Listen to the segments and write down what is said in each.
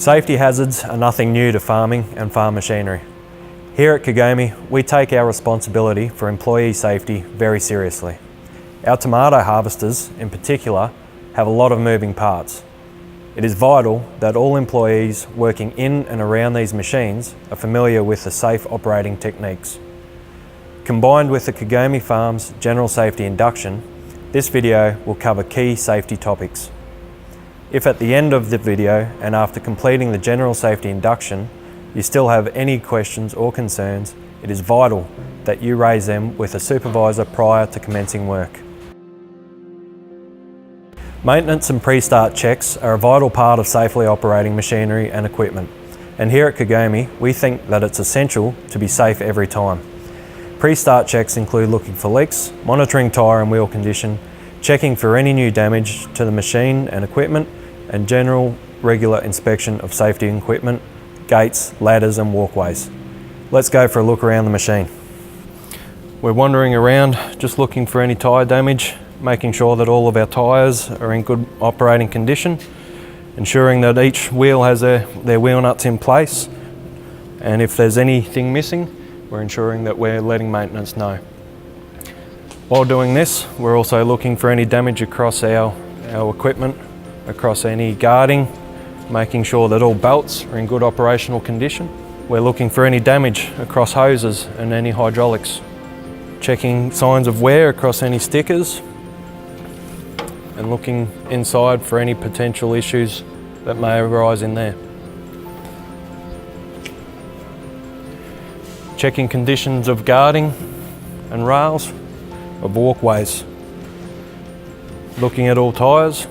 Safety hazards are nothing new to farming and farm machinery. Here at Kagome, we take our responsibility for employee safety very seriously. Our tomato harvesters, in particular, have a lot of moving parts. It is vital that all employees working in and around these machines are familiar with the safe operating techniques. Combined with the Kagome Farm's general safety induction, this video will cover key safety topics. If at the end of the video and after completing the general safety induction, you still have any questions or concerns, it is vital that you raise them with a supervisor prior to commencing work. Maintenance and pre-start checks are a vital part of safely operating machinery and equipment. And here at Kagome, we think that it's essential to be safe every time. Pre-start checks include looking for leaks, monitoring tyre and wheel condition, checking for any new damage to the machine and equipment, and general regular inspection of safety equipment, gates, ladders and walkways. Let's go for a look around the machine. We're wandering around just looking for any tyre damage, making sure that all of our tyres are in good operating condition, ensuring that each wheel has their wheel nuts in place, and if there's anything missing, we're ensuring that we're letting maintenance know. While doing this, we're also looking for any damage across our equipment, across any guarding, making sure that all belts are in good operational condition. We're looking for any damage across hoses and any hydraulics, checking signs of wear across any stickers, and looking inside for any potential issues that may arise in there. Checking conditions of guarding and rails, of walkways. Looking at all tyres.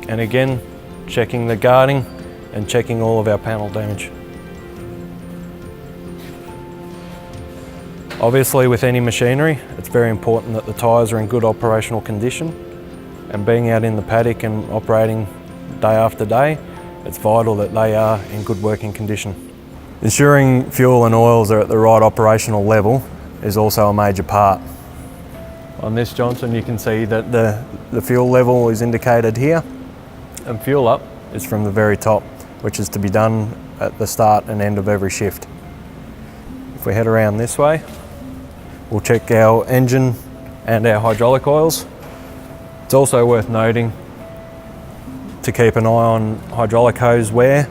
And again, checking the guarding and checking all of our panel damage. Obviously, with any machinery, it's very important that the tyres are in good operational condition, and being out in the paddock and operating day after day, it's vital that they are in good working condition. Ensuring fuel and oils are at the right operational level is also a major part. On this Johnson, you can see that the fuel level is indicated here, and fuel up is from the very top, which is to be done at the start and end of every shift. If we head around this way, we'll check our engine and our hydraulic oils. It's also worth noting to keep an eye on hydraulic hose wear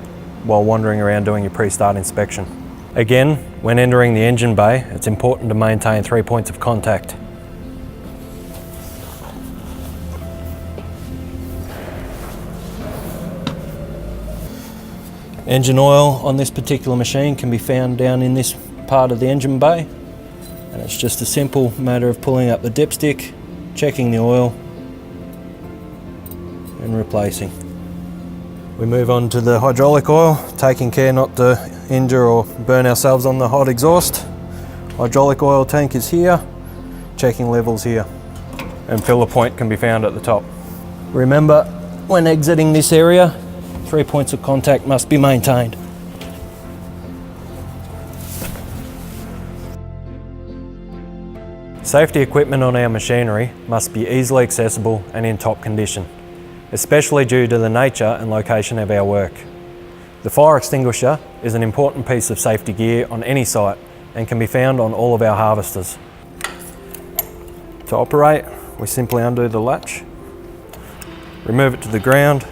while wandering around doing your pre-start inspection. Again, when entering the engine bay, it's important to maintain 3 points of contact. Engine oil on this particular machine can be found down in this part of the engine bay, and it's just a simple matter of pulling up the dipstick, checking the oil and replacing. We move on to the hydraulic oil, taking care not to injure or burn ourselves on the hot exhaust. Hydraulic oil tank is here, checking levels here, and filler point can be found at the top. Remember, when exiting this area, 3 points of contact must be maintained. Safety equipment on our machinery must be easily accessible and in top condition, especially due to the nature and location of our work. The fire extinguisher is an important piece of safety gear on any site and can be found on all of our harvesters. To operate, we simply undo the latch, remove it to the ground,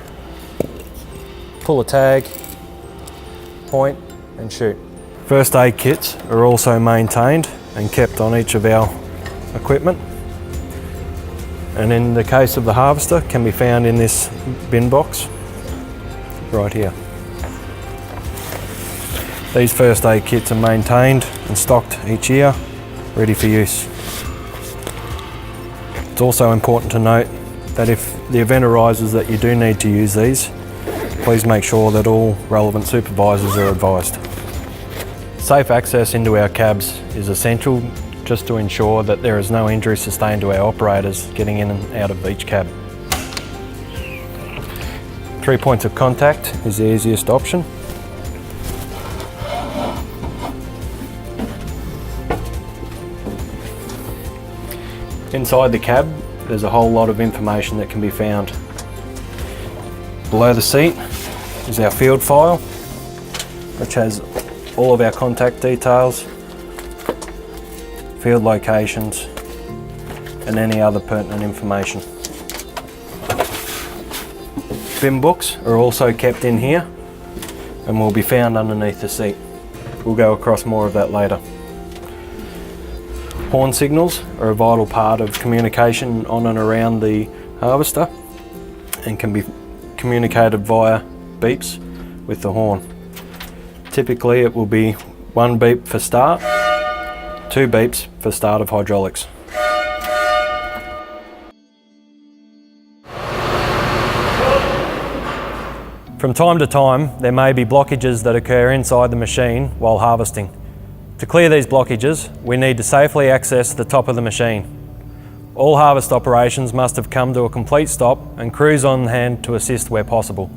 pull a tag, point and shoot. First aid kits are also maintained and kept on each of our equipment, and in the case of the harvester can be found in this bin box right here. These first aid kits are maintained and stocked each year, ready for use. It's also important to note that if the event arises that you do need to use these, please make sure that all relevant supervisors are advised. Safe access into our cabs is essential just to ensure that there is no injury sustained to our operators getting in and out of each cab. 3 points of contact is the easiest option. Inside the cab, there's a whole lot of information that can be found. Below the seat is our field file, which has all of our contact details, field locations, and any other pertinent information. Bin books are also kept in here and will be found underneath the seat. We'll go across more of that later. Horn signals are a vital part of communication on and around the harvester and can be communicated via beeps with the horn. Typically it will be 1 beep for start, 2 beeps for start of hydraulics. From time to time, there may be blockages that occur inside the machine while harvesting. To clear these blockages, we need to safely access the top of the machine. All harvest operations must have come to a complete stop and crews on hand to assist where possible.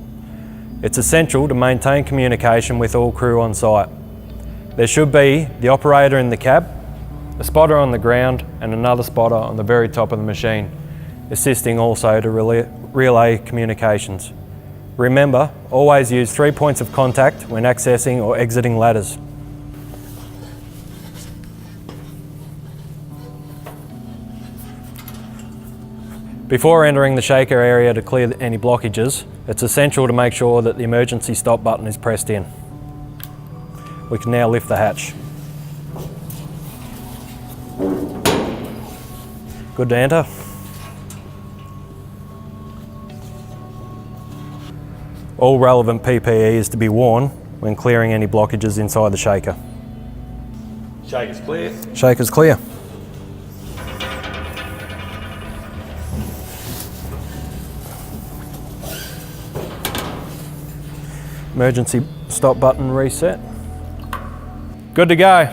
It's essential to maintain communication with all crew on site. There should be the operator in the cab, a spotter on the ground and another spotter on the very top of the machine, assisting also to relay communications. Remember, always use 3 points of contact when accessing or exiting ladders. Before entering the shaker area to clear any blockages, it's essential to make sure that the emergency stop button is pressed in. We can now lift the hatch. Good to enter. All relevant PPE is to be worn when clearing any blockages inside the shaker. Shaker's clear. Shaker's clear. Emergency stop button reset. Good to go.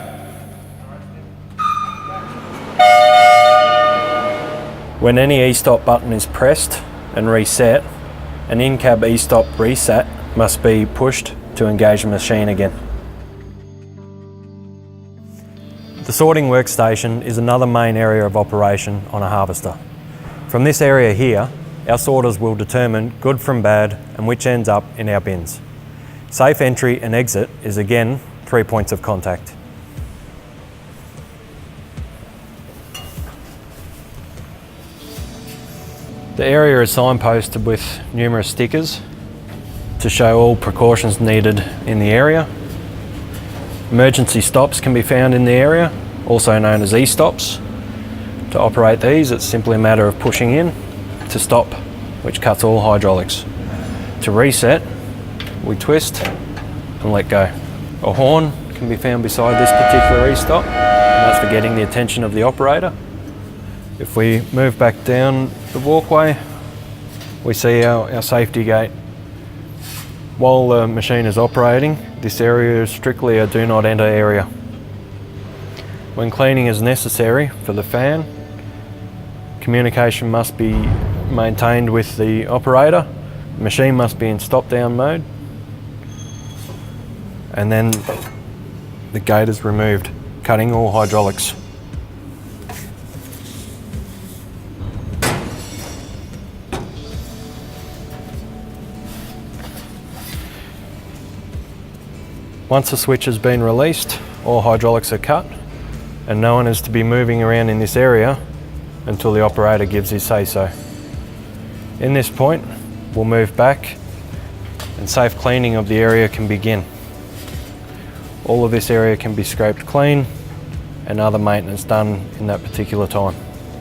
When any e-stop button is pressed and reset, an in-cab e-stop reset must be pushed to engage the machine again. The sorting workstation is another main area of operation on a harvester. From this area here, our sorters will determine good from bad and which ends up in our bins. Safe entry and exit is again 3 points of contact. The area is signposted with numerous stickers to show all precautions needed in the area. Emergency stops can be found in the area, also known as e-stops. To operate these, it's simply a matter of pushing in to stop, which cuts all hydraulics. To reset, we twist and let go. A horn can be found beside this particular e-stop, and that's for getting the attention of the operator. If we move back down the walkway, we see our safety gate. While the machine is operating, this area is strictly a do not enter area. When cleaning is necessary for the fan, communication must be maintained with the operator. The machine must be in stop down mode, and then the gate is removed, cutting all hydraulics. Once the switch has been released, all hydraulics are cut and no one is to be moving around in this area until the operator gives his say-so. In this point, we'll move back and safe cleaning of the area can begin. All of this area can be scraped clean and other maintenance done in that particular time.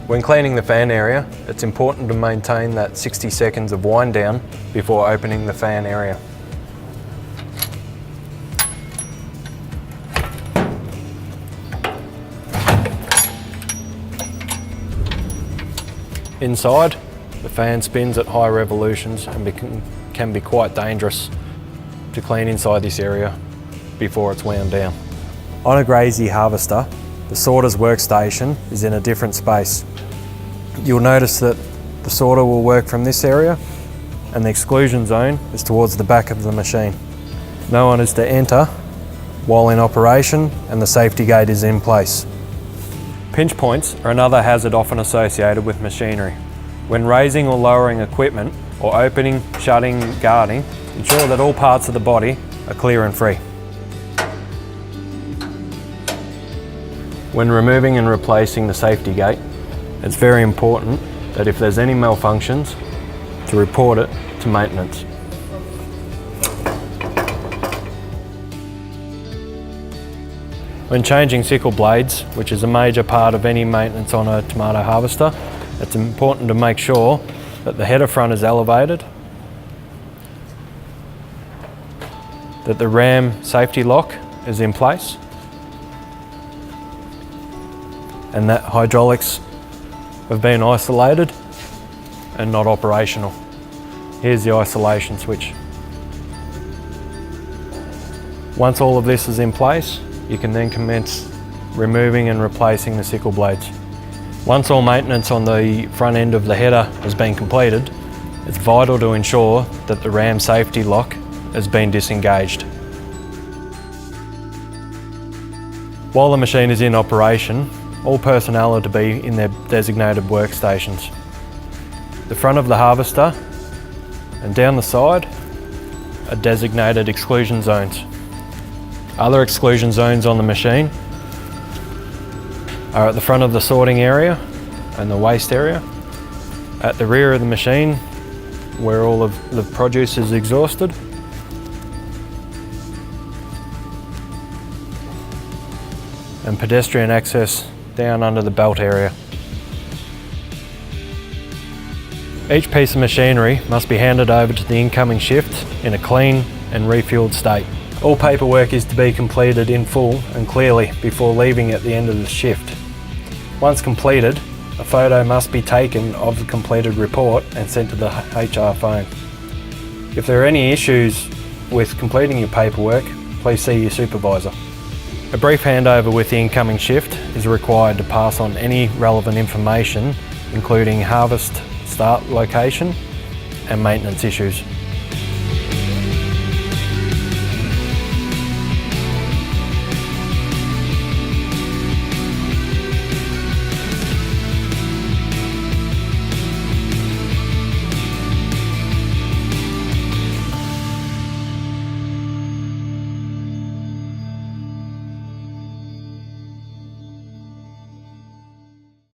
When cleaning the fan area, it's important to maintain that 60 seconds of wind down before opening the fan area. Inside, the fan spins at high revolutions and can be quite dangerous to clean inside this area before it's wound down. On a grazy harvester, the sorter's workstation is in a different space. You'll notice that the sorter will work from this area and the exclusion zone is towards the back of the machine. No one is to enter while in operation and the safety gate is in place. Pinch points are another hazard often associated with machinery. When raising or lowering equipment or opening, shutting, guarding, ensure that all parts of the body are clear and free. When removing and replacing the safety gate, it's very important that if there's any malfunctions, to report it to maintenance. When changing sickle blades, which is a major part of any maintenance on a tomato harvester, it's important to make sure that the header front is elevated, that the ram safety lock is in place, and that hydraulics have been isolated and not operational. Here's the isolation switch. Once all of this is in place, you can then commence removing and replacing the sickle blades. Once all maintenance on the front end of the header has been completed, it's vital to ensure that the ram safety lock has been disengaged. While the machine is in operation, all personnel are to be in their designated workstations. The front of the harvester and down the side are designated exclusion zones. Other exclusion zones on the machine are at the front of the sorting area and the waste area, at the rear of the machine where all of the produce is exhausted, and pedestrian access down under the belt area. Each piece of machinery must be handed over to the incoming shift in a clean and refueled state. All paperwork is to be completed in full and clearly before leaving at the end of the shift. Once completed, a photo must be taken of the completed report and sent to the HR phone. If there are any issues with completing your paperwork, please see your supervisor. A brief handover with the incoming shift is required to pass on any relevant information, including harvest start location and maintenance issues.